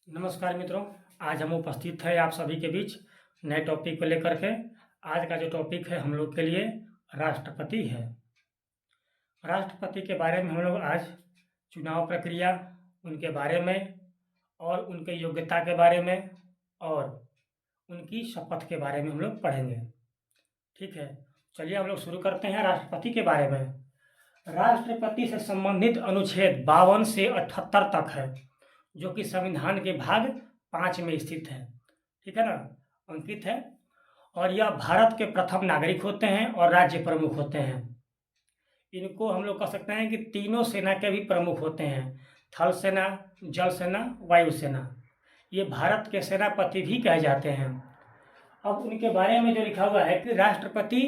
नमस्कार मित्रों। आज हम उपस्थित हैं आप सभी के बीच नए टॉपिक को लेकर के। आज का जो टॉपिक है हम लोग के लिए राष्ट्रपति है। राष्ट्रपति के बारे में हम लोग आज चुनाव प्रक्रिया, उनके बारे में और उनके योग्यता के बारे में और उनकी शपथ के बारे में हम लोग पढ़ेंगे। ठीक है, चलिए हम लोग शुरू करते हैं राष्ट्रपति के बारे में। राष्ट्रपति से संबंधित अनुच्छेद 52 से 78 तक है, जो कि संविधान के भाग 5 में स्थित है। ठीक है ना, अंकित है। और यह भारत के प्रथम नागरिक होते हैं और राज्य प्रमुख होते हैं। इनको हम लोग कह सकते हैं कि तीनों सेना के भी प्रमुख होते हैं, थल सेना, जल सेना, वायु सेना। ये भारत के सेनापति भी कहे जाते हैं। अब उनके बारे में जो लिखा हुआ है कि राष्ट्रपति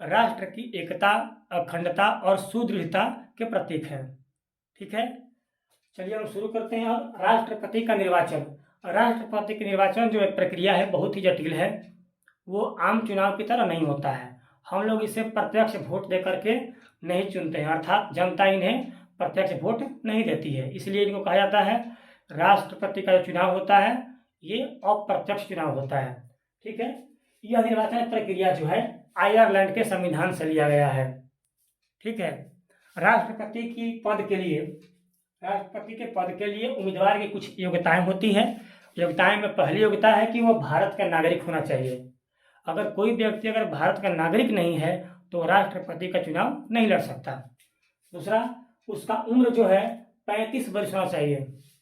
राष्ट्र की एकता, अखंडता और सुदृढ़ता के प्रतीक है। ठीक है, चलिए हम शुरू करते हैं। अब राष्ट्रपति का निर्वाचन। राष्ट्रपति के निर्वाचन जो एक प्रक्रिया है बहुत ही जटिल है। वो आम चुनाव की तरह नहीं होता है। हम लोग इसे प्रत्यक्ष वोट दे करके नहीं चुनते हैं, अर्थात जनता इन्हें प्रत्यक्ष वोट नहीं देती है, इसलिए इनको कहा जाता है राष्ट्रपति का जो चुनाव होता है ये अप्रत्यक्ष चुनाव होता है। ठीक है, यह निर्वाचन प्रक्रिया जो है आयरलैंड के संविधान से लिया गया है। ठीक है, राष्ट्रपति के पद के लिए उम्मीदवार की कुछ योग्यताएं होती हैं। योग्यताएं में पहली योग्यता है कि वो भारत का नागरिक होना चाहिए। अगर कोई व्यक्ति अगर भारत का नागरिक नहीं है तो राष्ट्रपति का चुनाव नहीं लड़ सकता। दूसरा, उसका उम्र जो है 35 वर्ष होना चाहिए।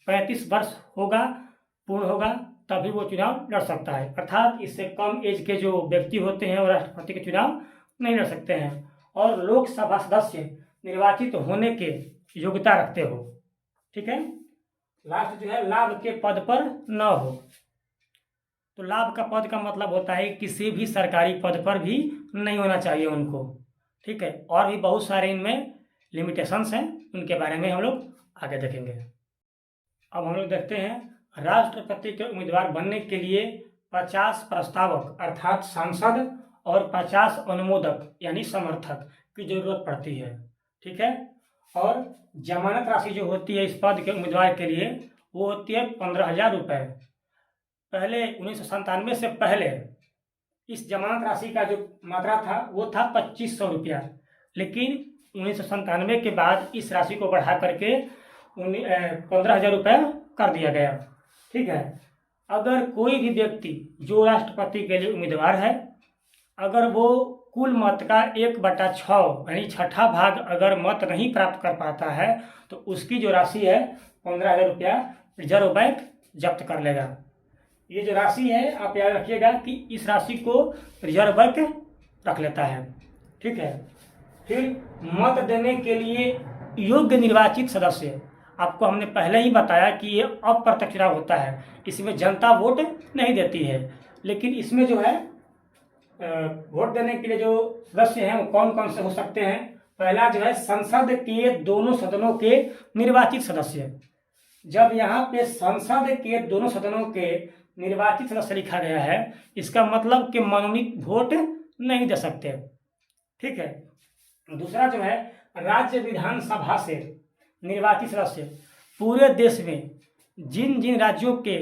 35 वर्ष पूर्ण होगा तभी वो चुनाव लड़ सकता है, अर्थात इससे कम एज के जो व्यक्ति होते हैं वो राष्ट्रपति के चुनाव नहीं लड़ सकते हैं। और लोकसभा सदस्य निर्वाचित होने के योग्यता रखते हो। ठीक है, लास्ट जो है लाभ के पद पर न हो। तो लाभ का पद का मतलब होता है किसी भी सरकारी पद पर भी नहीं होना चाहिए उनको। ठीक है, और भी बहुत सारे इनमें लिमिटेशंस हैं, उनके बारे में हम लोग आगे देखेंगे। अब हम लोग देखते हैं राष्ट्रपति के उम्मीदवार बनने के लिए 50 प्रस्तावक अर्थात सांसद और 50 अनुमोदक यानी समर्थक की जरूरत पड़ती है। ठीक है, और जमानत राशि जो होती है इस पद के उम्मीदवार के लिए वो होती है 15,000 रुपये। पहले 1997 से पहले इस जमानत राशि का जो मात्रा था वो था 2500 रुपया, लेकिन 1997 के बाद इस राशि को बढ़ा करके 15,000 रुपये कर दिया गया। ठीक है, अगर कोई भी व्यक्ति जो राष्ट्रपति के लिए उम्मीदवार है, अगर वो कुल मत का 1/6 यानी छठा भाग अगर मत नहीं प्राप्त कर पाता है तो उसकी जो राशि है 15,000 रुपया रिजर्व बैंक जब्त कर लेगा। ये जो राशि है आप याद रखिएगा कि इस राशि को रिजर्व बैंक रख लेता है। ठीक है, फिर मत देने के लिए योग्य निर्वाचित सदस्य, आपको हमने पहले ही बताया कि ये अप्रत्यक्ष चुनाव होता है, इसमें जनता वोट नहीं देती है, लेकिन इसमें जो है वोट देने के लिए जो सदस्य हैं वो कौन कौन से हो सकते हैं। पहला जो है संसद के दोनों सदनों के निर्वाचित सदस्य। जब यहाँ पे संसद के दोनों सदनों के निर्वाचित सदस्य लिखा गया है, इसका मतलब कि मनोनीत वोट नहीं दे सकते। ठीक है, दूसरा जो है राज्य विधानसभा से निर्वाचित सदस्य। पूरे देश में जिन जिन राज्यों के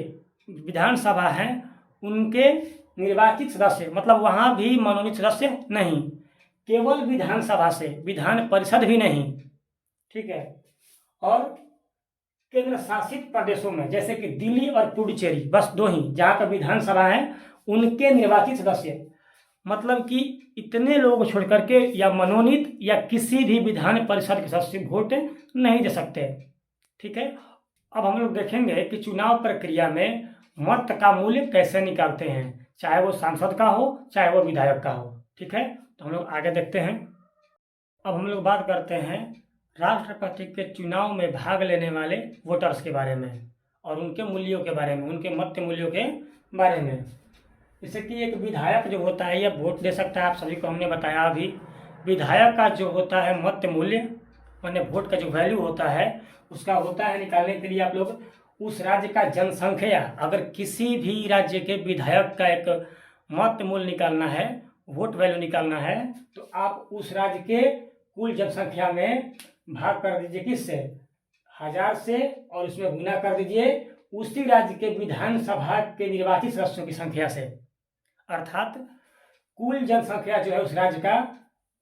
विधानसभा हैं उनके निर्वाचित सदस्य, मतलब वहाँ भी मनोनीत सदस्य नहीं, केवल विधानसभा से, विधान परिषद भी नहीं। ठीक है, और केंद्र शासित प्रदेशों में जैसे कि दिल्ली और पुडुचेरी, बस दो ही जहाँ पर विधानसभा है, उनके निर्वाचित सदस्य, मतलब कि इतने लोग छोड़ करके या मनोनीत या किसी भी विधान परिषद के सदस्य वोट नहीं दे सकते। ठीक है, अब हम लोग देखेंगे कि चुनाव प्रक्रिया में मत का मूल्य कैसे निकालते हैं, चाहे वो सांसद का हो चाहे वो विधायक का हो। ठीक है, तो हम लोग आगे देखते हैं। अब हम लोग बात करते हैं राष्ट्रपति के चुनाव में भाग लेने वाले वोटर्स के बारे में और उनके मूल्यों के बारे में, उनके मत मूल्यों के बारे में। जैसे कि एक विधायक जो होता है यह वोट दे सकता है, आप सभी को हमने बताया अभी। विधायक का जो होता है मत मूल्य माने वोट का जो वैल्यू होता है उसका होता है निकालने के लिए आप लोग उस राज्य का जनसंख्या, अगर किसी भी राज्य के विधायक का एक मत मूल्य निकालना है, वोट वैल्यू निकालना है, तो आप उस राज्य के कुल जनसंख्या में भाग कर दीजिए किससे, 1000 से, और उसमें गुना कर दीजिए उसी राज्य के विधानसभा के निर्वाचित सदस्यों की संख्या से, अर्थात कुल जनसंख्या जो है उस राज्य का,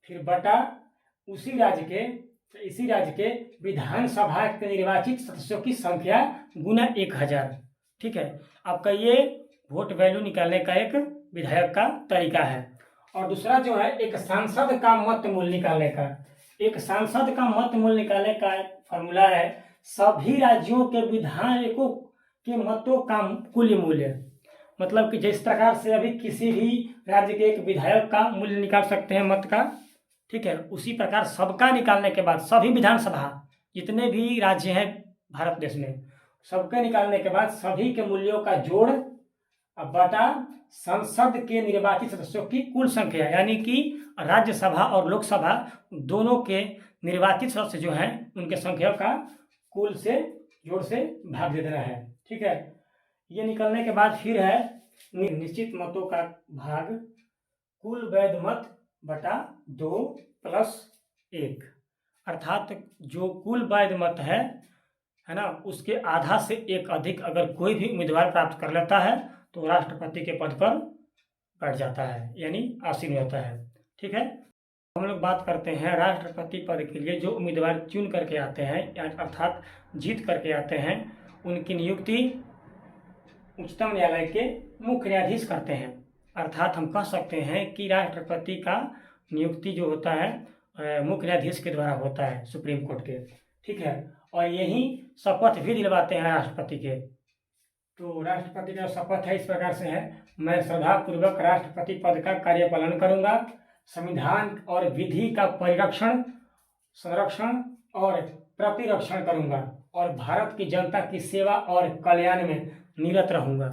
फिर बटा इसी राज्य के विधानसभा के निर्वाचित सदस्यों की संख्या गुना 1000। ठीक है, आपका ये वोट वैल्यू निकालने का एक विधायक का तरीका है। और दूसरा जो है एक सांसद का मत मूल्य निकालने का, एक सांसद का मत मूल्य निकालने का फॉर्मूला है सभी राज्यों के विधायकों के मतों का कुल मूल्य। मतलब कि जिस प्रकार से अभी किसी भी राज्य के एक विधायक का मूल्य निकाल सकते हैं मत का, ठीक है, उसी प्रकार सबका निकालने के बाद सभी विधानसभा जितने भी राज्य हैं भारत देश में, सबके निकालने के बाद सभी के मूल्यों का जोड़ बटा संसद के निर्वाचित सदस्यों की कुल संख्या, यानी कि राज्यसभा और लोकसभा दोनों के निर्वाचित सदस्य जो हैं उनके संख्या का कुल से जोड़ से भाग दे देना है। ठीक है, ये निकलने के बाद फिर है निश्चित मतों का भाग कुल वैध मत बटा 2 + 1, अर्थात जो कुल वैध मत है ना, उसके आधा से एक अधिक अगर कोई भी उम्मीदवार प्राप्त कर लेता है तो राष्ट्रपति के पद पर बैठ जाता है, यानी आसीन होता है। ठीक है, हम लोग बात करते हैं राष्ट्रपति पद के लिए जो उम्मीदवार चुन करके आते हैं अर्थात जीत करके आते हैं, उनकी नियुक्ति उच्चतम न्यायालय के मुख्य न्यायाधीश करते हैं। अर्थात हम कह सकते हैं कि राष्ट्रपति का नियुक्ति जो होता है मुख्य न्यायाधीश के द्वारा होता है, सुप्रीम कोर्ट के। ठीक है, और यही शपथ भी दिलवाते हैं राष्ट्रपति के। तो राष्ट्रपति का शपथ है इस प्रकार से है, मैं श्रद्धापूर्वक राष्ट्रपति पद का कार्यपालन करूंगा, संविधान और विधि का परिरक्षण, संरक्षण और प्रतिरक्षण करूंगा और भारत की जनता की सेवा और कल्याण में निरत रहूंगा।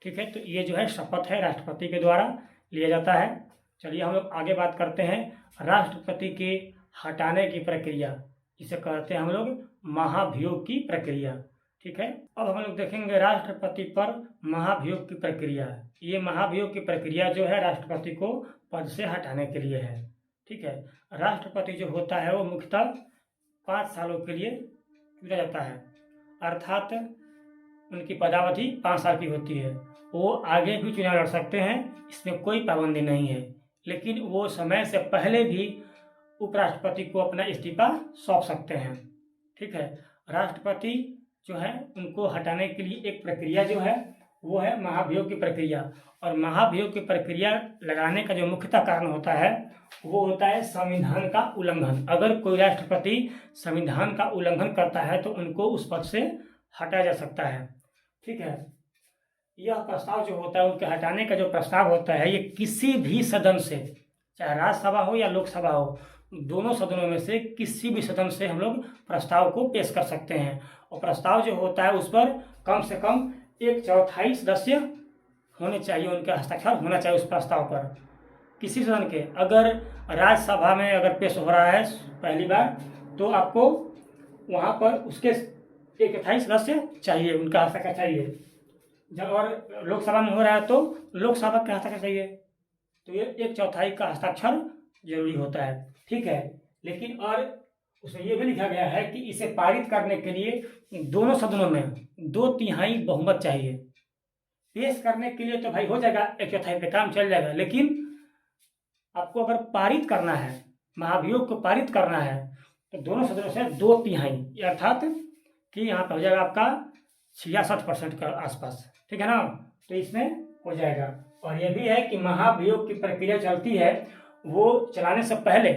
ठीक है, तो ये जो है शपथ है राष्ट्रपति के द्वारा लिया जाता है। चलिए हम लोग आगे बात करते हैं राष्ट्रपति के हटाने की प्रक्रिया, इसे कहते हैं हम लोग महाभियोग की प्रक्रिया। ठीक है, अब हम लोग देखेंगे राष्ट्रपति पर महाभियोग की प्रक्रिया। ये महाभियोग की प्रक्रिया जो है राष्ट्रपति को पद से हटाने के लिए है। ठीक है, राष्ट्रपति जो होता है वो मुख्यतः 5 सालों के लिए चुना जाता है, अर्थात उनकी पदावधि 5 साल की होती है। वो आगे भी चुनाव लड़ सकते हैं, इसमें कोई पाबंदी नहीं है, लेकिन वो समय से पहले भी उपराष्ट्रपति को अपना इस्तीफा सौंप सकते हैं। ठीक है, राष्ट्रपति जो है उनको हटाने के लिए एक प्रक्रिया जो है वो है महाभियोग की प्रक्रिया। और महाभियोग की प्रक्रिया लगाने का जो मुख्यतः कारण होता है वो होता है संविधान का उल्लंघन। अगर कोई राष्ट्रपति संविधान का उल्लंघन करता है तो उनको उस पद से हटाया जा सकता है। ठीक है, यह प्रस्ताव जो होता है उनके हटाने का जो प्रस्ताव होता है ये किसी भी सदन से, चाहे राज्यसभा हो या लोकसभा हो, दोनों सदनों में से किसी भी सदन से हम लोग प्रस्ताव को पेश कर सकते हैं। और प्रस्ताव जो होता है उस पर कम से कम 1/4 सदस्य होने चाहिए, उनका हस्ताक्षर होना चाहिए उस प्रस्ताव पर किसी सदन के। अगर राज्यसभा में अगर पेश हो रहा है पहली बार तो आपको वहाँ पर उसके 1/4 सदस्य चाहिए, उनका हस्ताक्षर चाहिए। जब और लोकसभा में हो रहा है तो लोकसभा का हस्ताक्षर चाहिए, तो ये 1/4 का हस्ताक्षर जरूरी होता है। ठीक है, लेकिन और उसमें यह भी लिखा गया है कि इसे पारित करने के लिए दोनों सदनों में 2/3 बहुमत चाहिए। पेश करने के लिए तो भाई हो जाएगा, 1/4 पे काम चल जाएगा, लेकिन आपको अगर पारित करना है, महाभियोग को पारित करना है, तो दोनों सदनों से 2/3, अर्थात कि यहाँ पर हो जाएगा आपका 66% के आसपास। ठीक है ना, तो इसमें हो जाएगा। और यह भी है कि महाभियोग की प्रक्रिया चलती है, वो चलाने से पहले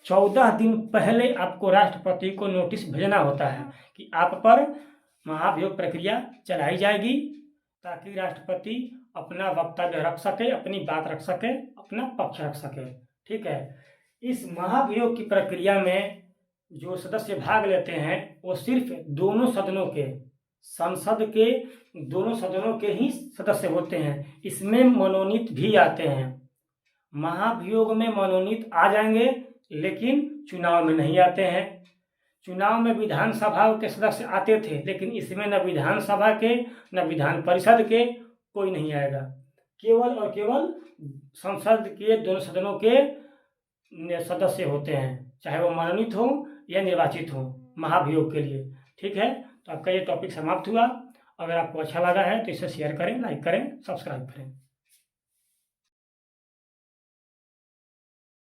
14 दिन पहले आपको राष्ट्रपति को नोटिस भेजना होता है कि आप पर महाभियोग प्रक्रिया चलाई जाएगी, ताकि राष्ट्रपति अपना वक्तव्य रख सके, अपनी बात रख सके, अपना पक्ष रख सके। ठीक है, इस महाभियोग की प्रक्रिया में जो सदस्य भाग लेते हैं वो सिर्फ दोनों सदनों के, संसद के दोनों सदनों के ही सदस्य होते हैं। इसमें मनोनीत भी आते हैं। महाभियोग में मनोनीत आ जाएंगे लेकिन चुनाव में नहीं आते हैं। चुनाव में विधानसभा के सदस्य आते थे, लेकिन इसमें न विधानसभा के न विधान परिषद के कोई नहीं आएगा। केवल और केवल संसद के दोनों सदनों के सदस्य होते हैं, चाहे वो मनोनीत हो या निर्वाचित हो महाभियोग के लिए। ठीक है, तो आपका ये टॉपिक समाप्त हुआ। अगर आपको अच्छा लगा है तो इसे शेयर करें, लाइक करें, सब्सक्राइब करें।